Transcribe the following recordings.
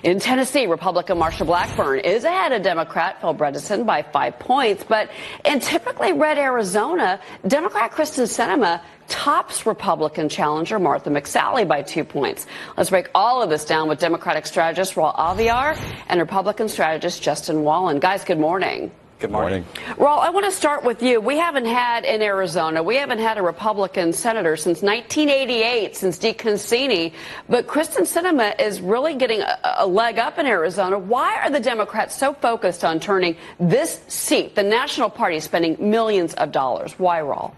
In Tennessee, Republican Marsha Blackburn is ahead of Democrat Phil Bredesen by 5 points. But in typically red Arizona, Democrat Kristen Sinema tops Republican challenger Martha McSally by 2 points. Let's break all of this down with Democratic strategist Raul Aviar and Republican strategist Justin Wallin. Guys, good morning. Good morning. Raul, I want to start with you. We haven't had in Arizona, we haven't had a Republican senator since 1988, since Dick Casone. But Kristen Sinema is really getting a leg up in Arizona. Why are the Democrats so focused on turning this seat, the National Party, spending millions of dollars? Why, Raul?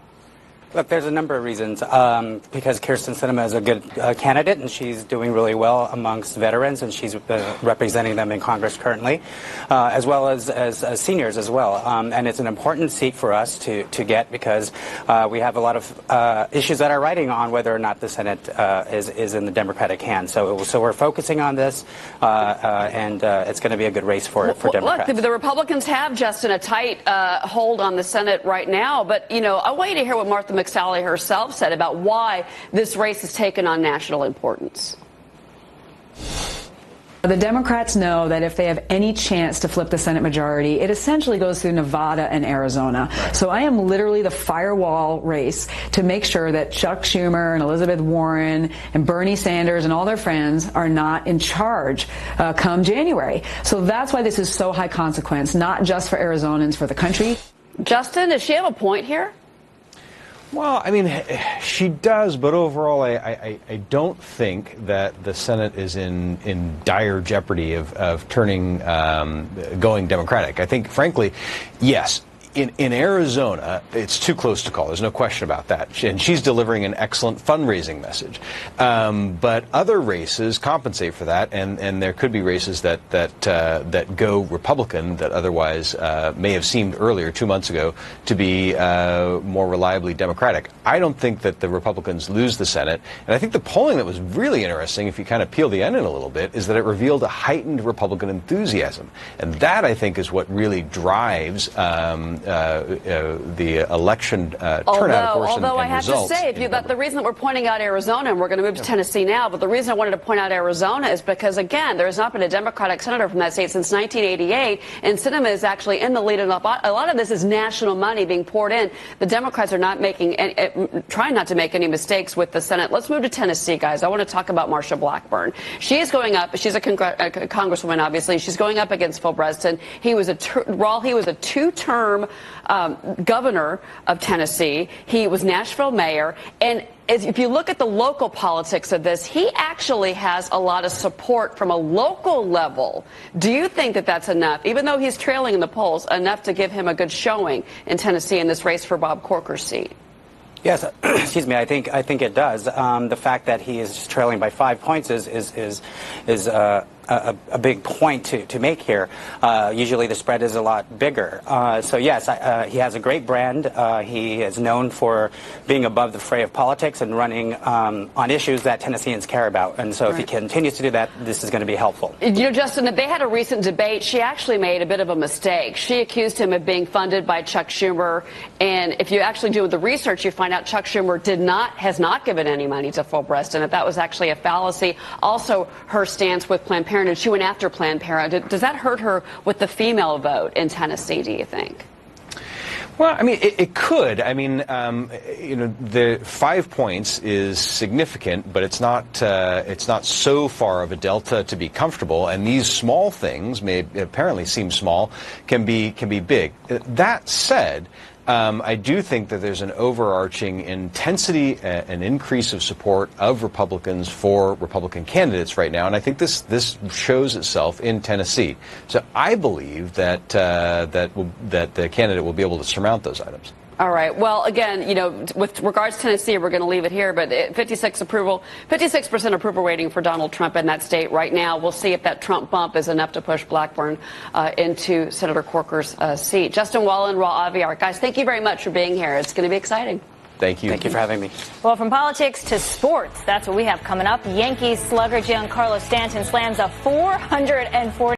Look, there's a number of reasons. Because Kirsten Sinema is a good candidate, and she's doing really well amongst veterans, and she's representing them in Congress currently, as well as seniors as well. And it's an important seat for us to get because we have a lot of issues that are riding on whether or not the Senate is in the Democratic hands. So we're focusing on this, and it's going to be a good race for Democrats. Look, the Republicans have, Justin, a tight hold on the Senate right now. But, you know, I want you to hear what Martha McSally herself said about why this race has taken on national importance. The Democrats know that if they have any chance to flip the Senate majority, it essentially goes through Nevada and Arizona. So I am literally the firewall race to make sure that Chuck Schumer and Elizabeth Warren and Bernie Sanders and all their friends are not in charge come January. So that's why this is so high consequence, not just for Arizonans, for the country. Justin, does she have a point here? Well, I mean, she does, but overall, I don't think that the Senate is in dire jeopardy of turning, going Democratic. I think, frankly, yes. In Arizona, it's too close to call. There's no question about that. And she's delivering an excellent fundraising message. But other races compensate for that, and there could be races that go Republican that otherwise may have seemed earlier, 2 months ago, to be more reliably Democratic. I don't think that the Republicans lose the Senate. And I think the polling that was really interesting, if you kind of peel the onion a little bit, is that it revealed a heightened Republican enthusiasm. And that, I think, is what really drives the election turnout, of course, Although I and have results. to say, the reason that we're pointing out Arizona, and we're going to move to Tennessee now, but the reason I wanted to point out Arizona is because, again, there has not been a Democratic senator from that state since 1988, and Sinema is actually in the lead. And a lot of this is national money being poured in. The Democrats are not trying not to make any mistakes with the Senate. Let's move to Tennessee, guys. I want to talk about Marsha Blackburn. She is going up. She's a congresswoman, obviously. She's going up against Phil Bredesen. He was a two-term governor of Tennessee. He was Nashville mayor. And if you look at the local politics of this, he actually has a lot of support from a local level. Do you think that that's enough, even though he's trailing in the polls, enough to give him a good showing in Tennessee in this race for Bob Corker's seat? Yes, excuse me. I think it does. The fact that he is trailing by 5 points is a big point to make here. Usually the spread is a lot bigger. So yes, he has a great brand. He is known for being above the fray of politics and running on issues that Tennesseans care about. And so if he continues to do that, this is going to be helpful. You know, Justin, they had a recent debate. She actually made a bit of a mistake. She accused him of being funded by Chuck Schumer. And if you actually do the research, you find out Chuck Schumer has not given any money to Phil Bredesen. That was actually a fallacy. Also, her stance with Planned Parenthood, she went after Planned Parenthood. Does that hurt her with the female vote in Tennessee, do you think? Well, I mean, it could. I mean, the 5 points is significant, but it's not so far of a delta to be comfortable. And these small things may apparently seem small, can be big. That said, I do think that there's an overarching intensity, an increase of support of Republicans for Republican candidates right now, and I think this shows itself in Tennessee. So I believe that that the candidate will be able to surmount those items. All right. Well, again, with regards to Tennessee, we're going to leave it here. But 56% approval rating for Donald Trump in that state right now. We'll see if that Trump bump is enough to push Blackburn into Senator Corker's seat. Justin Wallin, Raul Aviar. Guys, thank you very much for being here. It's going to be exciting. Thank you. Thank you for having me. Well, from politics to sports, that's what we have coming up. Yankees slugger Giancarlo Stanton slams a 440.